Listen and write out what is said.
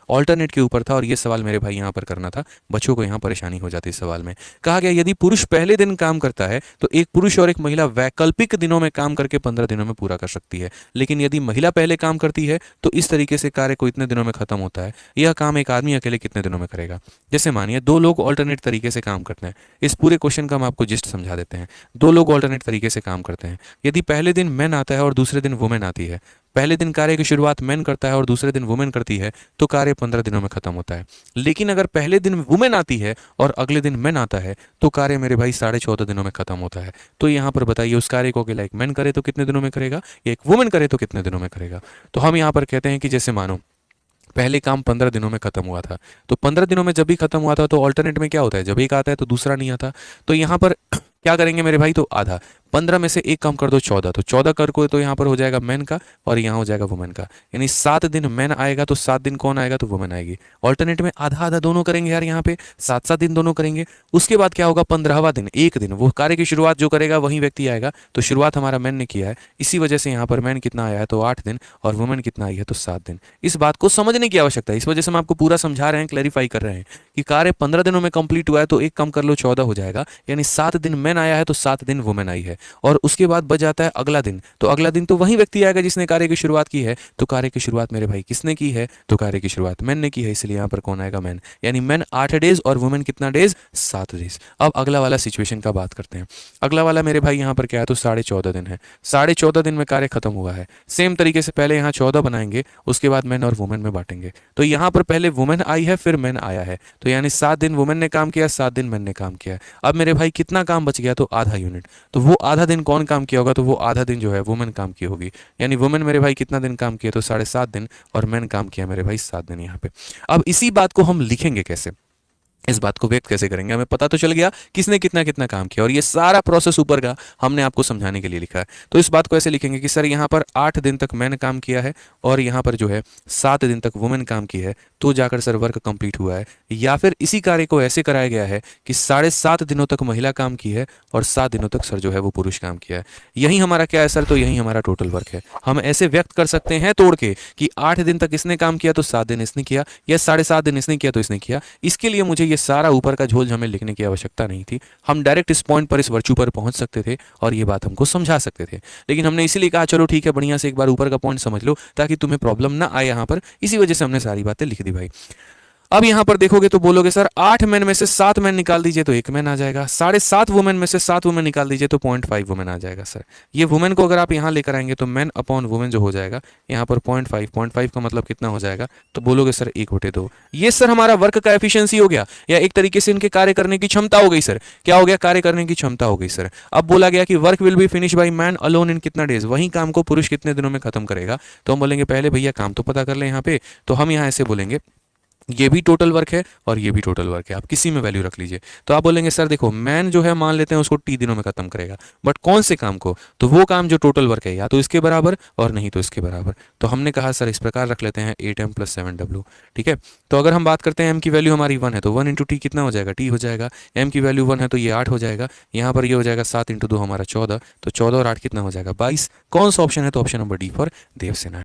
Alternate के ऊपर था और ये सवाल मेरे भाई यहाँ पर करना था, बच्चों को यहाँ परेशानी हो जाती है सवाल में। कहा गया यदि पुरुष पहले दिन काम करता है तो एक पुरुष और एक महिला वैकल्पिक दिनों में काम करके 15 दिनों में पूरा कर सकती है, लेकिन यदि महिला पहले काम करती है तो इस तरीके से कार्य को इतने दिनों में खत्म होता है। यह काम एक आदमी अकेले कितने दिनों में करेगा? जैसे मानिए दो लोग ऑल्टरनेट तरीके से काम करते हैं। इस पूरे क्वेश्चन का हम आपको जिस्ट समझा देते हैं। दो लोग ऑल्टरनेट तरीके से काम करते हैं। यदि पहले दिन मैन आता है और दूसरे दिन वुमेन आती है, पहले दिन कार्य की शुरुआत मैन करता है और दूसरे दिन वुमेन करती है, तो कार्य 15 दिनों में खत्म होता है। लेकिन अगर पहले दिन वुमेन आती है और अगले दिन मैन आता है तो कार्य मेरे भाई 14.5 दिनों में खत्म होता है। तो यहाँ पर बताइए उस कार्य को अकेला एक मैन करे तो कितने दिनों में करेगा, एक वुमेन करे तो कितने दिनों में करेगा? तो हम यहाँ पर कहते हैं कि जैसे मानो पहले काम 15 दिनों में खत्म हुआ था, तो 15 दिनों में जब भी खत्म हुआ था तो ऑल्टरनेट में क्या होता है, जब एक आता है तो दूसरा नहीं आता। तो यहाँ पर क्या करेंगे मेरे भाई, तो आधा 15 में से एक कम कर दो 14, तो 14 कर को तो यहाँ पर हो जाएगा मैन का और यहाँ हो जाएगा वुमेन का। यानी 7 दिन मैन आएगा तो 7 दिन कौन आएगा, तो वुमेन आएगी। ऑल्टरनेट में आधा आधा दोनों करेंगे यार, यहाँ पे 7-7 दिन दोनों करेंगे। उसके बाद क्या होगा, 15वां दिन एक दिन वो कार्य की शुरुआत जो करेगा वही व्यक्ति आएगा। तो शुरुआत हमारा मैन ने किया है, इसी वजह से यहाँ पर मैन कितना आया है तो 8 दिन और वुमेन कितना आई है तो 7 दिन। इस बात को समझने की आवश्यकता है, इस वजह से हम आपको पूरा समझा रहे हैं, क्लैरिफाई कर रहे हैं कि कार्य 15 दिनों में कंप्लीट हुआ है तो एक कम कर लो 14 हो जाएगा। यानी 7 दिन मैन आया है तो 7 दिन वुमेन आई है। और उसके बाद बच जाता है अगला दिन, तो अगला दिन तो वही व्यक्ति आएगा जिसने कार्य की शुरुआत की है। तो कार्य की शुरुआत मेरे भाई किसने की है, तो कार्य की शुरुआत मैन ने की है, इसलिए यहाँ पर कौन आएगा, मैन। यानी मैन 8 डेज और वुमेन कितना डेज, 7 डेज। अब अगला वाला सिचुएशन का बात करते हैं। अगला वाला मेरे भाई यहाँ पर क्या है, तो 14.5 दिन है। 14.5 दिन में कार्य खत्म हुआ है। सेम तरीके से पहले यहाँ 14 बनाएंगे, उसके बाद मैन और वुमेन में बांटेंगे। तो यहाँ पर पहले वुमेन आई है फिर मैन आया है, तो यानी 7 दिन वुमेन ने काम किया, 7 दिन मैन ने काम किया। अब मेरे भाई कितना काम बच गया, तो आधा यूनिट। तो वो आधा दिन कौन काम किया होगा, तो वो आधा दिन जो है वुमेन काम की होगी। यानी वुमेन मेरे भाई कितना दिन काम किया, तो 7.5 दिन और मैन काम किया मेरे भाई 7 दिन यहाँ पे। अब इसी बात को हम लिखेंगे कैसे, इस बात को व्यक्त कैसे करेंगे, हमें पता तो चल गया किसने कितना कितना काम किया और ये सारा प्रोसेस ऊपर का हमने आपको समझाने के लिए लिखा है। तो इस बात को ऐसे लिखेंगे कि सर यहाँ पर 8 दिन तक मैंने काम किया है और यहाँ पर जो है 7 दिन तक वुमेन काम की है, तो जाकर सर वर्क कंप्लीट हुआ है। या फिर इसी कार्य को ऐसे कराया गया है कि 7.5 दिनों तक महिला काम की है और 7 दिनों तक सर जो है वो पुरुष काम किया है। यही हमारा क्या है सर, तो यही हमारा टोटल वर्क है। हम ऐसे व्यक्त कर सकते हैं तोड़ के कि 8 दिन तक इसने काम किया तो 7 दिन इसने किया, या 7.5 दिन इसने किया तो इसने किया। इसके लिए मुझे ये सारा ऊपर का झोल हमें लिखने की आवश्यकता नहीं थी। हम डायरेक्ट इस पॉइंट पर, इस वर्चू पर पहुंच सकते थे और ये बात हमको समझा सकते थे। लेकिन हमने इसीलिए कहा चलो ठीक है बढ़िया से एक बार ऊपर का पॉइंट समझ लो ताकि तुम्हें प्रॉब्लम ना आए यहाँ पर, इसी वजह से हमने सारी बातें लिख दी भाई। अब यहां पर देखोगे तो बोलोगे सर 8 मैन में से 7 मैन निकाल दीजिए तो 1 मैन आ जाएगा, 7.5 वुमेन में से 7 वुमेन निकाल दीजिए तो 0.5 वुमेन आ जाएगा। सर ये वुमेन को अगर आप यहां लेकर आएंगे तो मैन अपॉन वुमेन जो हो जाएगा यहां पर 0.5 का मतलब कितना हो जाएगा, तो बोलोगे सर 1/2। ये सर हमारा वर्क का एफिशिएंसी हो गया, या एक तरीके से इनके कार्य करने की क्षमता हो गई। सर क्या हो गया, कार्य करने की क्षमता हो गई। सर अब बोला गया कि work will be finish by man alone in कितना डेज, वही काम को पुरुष कितने दिनों में खत्म करेगा। तो हम बोलेंगे पहले भैया काम तो पता कर ले यहाँ पे, तो हम यहाँ ऐसे बोलेंगे ये भी टोटल वर्क है और ये भी टोटल वर्क है, आप किसी में वैल्यू रख लीजिए। तो आप बोलेंगे सर देखो मैन जो है मान लेते हैं उसको टी दिनों में खत्म करेगा, बट कौन से काम को, तो वो काम जो टोटल वर्क है या तो इसके बराबर और नहीं तो इसके बराबर। तो हमने कहा सर इस प्रकार रख लेते हैं 8m + 7w। ठीक है, तो अगर हम बात करते हैं m की वैल्यू हमारी 1 है तो 1 × t कितना हो जाएगा, t हो जाएगा। m की वैल्यू 1 है तो ये 8 हो जाएगा, यहाँ पर ये हो जाएगा 7 × 2 हमारा 14, तो 14 और 8 कितना हो जाएगा 22। कौन सा ऑप्शन है, तो option number D for Devasena.